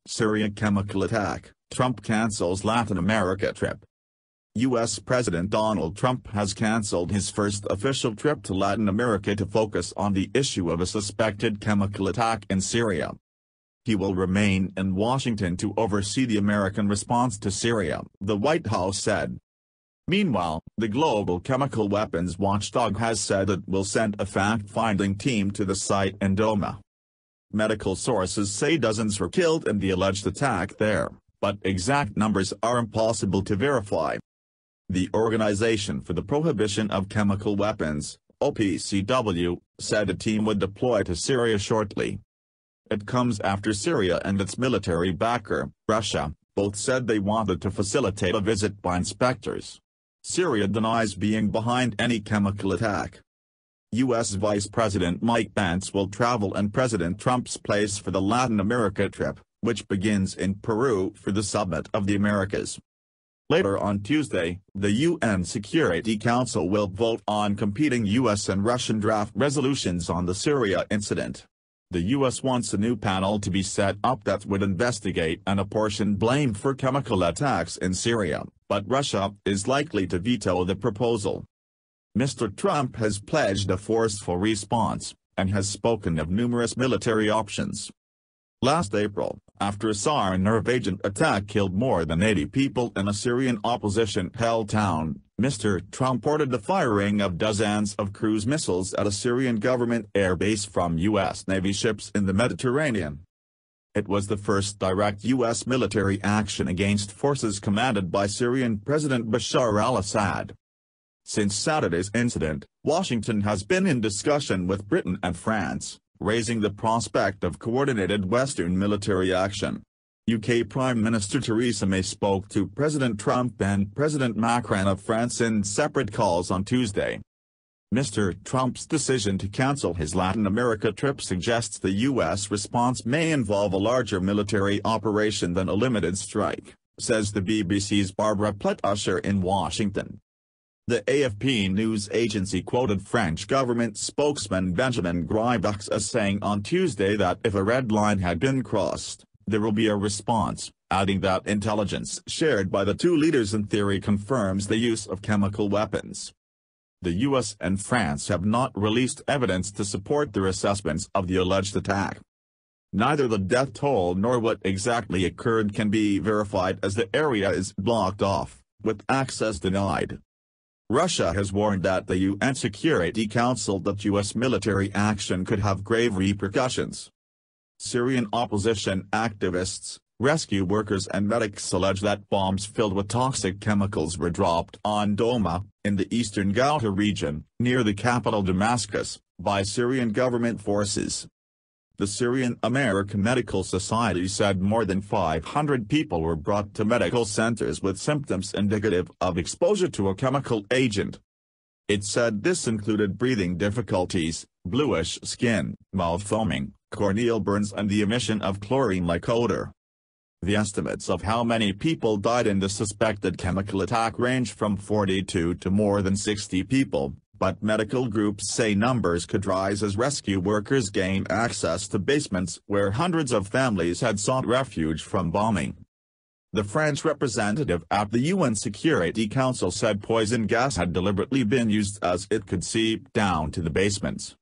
Syria chemical attack, Trump cancels Latin America trip. U.S. President Donald Trump has canceled his first official trip to Latin America to focus on the issue of a suspected chemical attack in Syria. He will remain in Washington to oversee the American response to Syria, the White House said. Meanwhile, the global chemical weapons watchdog has said it will send a fact-finding team to the site in Douma. Medical sources say dozens were killed in the alleged attack there, but exact numbers are impossible to verify. The Organization for the Prohibition of Chemical Weapons, OPCW, said a team would deploy to Syria shortly. It comes after Syria and its military backer, Russia, both said they wanted to facilitate a visit by inspectors. Syria denies being behind any chemical attack. U.S. Vice President Mike Pence will travel in President Trump's place for the Latin America trip, which begins in Peru for the Summit of the Americas. Later on Tuesday, the UN Security Council will vote on competing U.S. and Russian draft resolutions on the Syria incident. The U.S. wants a new panel to be set up that would investigate and apportion blame for chemical attacks in Syria, but Russia is likely to veto the proposal. Mr. Trump has pledged a forceful response, and has spoken of numerous military options. Last April, after a SAR nerve agent attack killed more than 80 people in a Syrian opposition-held town, Mr. Trump ordered the firing of dozens of cruise missiles at a Syrian government airbase from U.S. Navy ships in the Mediterranean. It was the first direct U.S. military action against forces commanded by Syrian President Bashar al-Assad. Since Saturday's incident, Washington has been in discussion with Britain and France, raising the prospect of coordinated Western military action. UK Prime Minister Theresa May spoke to President Trump and President Macron of France in separate calls on Tuesday. Mr. Trump's decision to cancel his Latin America trip suggests the U.S. response may involve a larger military operation than a limited strike, says the BBC's Barbara Pletusher in Washington. The AFP news agency quoted French government spokesman Benjamin Griveaux as saying on Tuesday that if a red line had been crossed, there will be a response, adding that intelligence shared by the two leaders in theory confirms the use of chemical weapons. The U.S. and France have not released evidence to support their assessments of the alleged attack. Neither the death toll nor what exactly occurred can be verified as the area is blocked off, with access denied. Russia has warned that the UN Security Council that U.S. military action could have grave repercussions. Syrian opposition activists, rescue workers and medics allege that bombs filled with toxic chemicals were dropped on Douma, in the eastern Ghouta region, near the capital Damascus, by Syrian government forces. The Syrian American Medical Society said more than 500 people were brought to medical centers with symptoms indicative of exposure to a chemical agent. It said this included breathing difficulties, bluish skin, mouth foaming, corneal burns and the emission of chlorine-like odor. The estimates of how many people died in the suspected chemical attack range from 42 to more than 60 people, but medical groups say numbers could rise as rescue workers gain access to basements where hundreds of families had sought refuge from bombing. The French representative at the UN Security Council said poison gas had deliberately been used as it could seep down to the basements.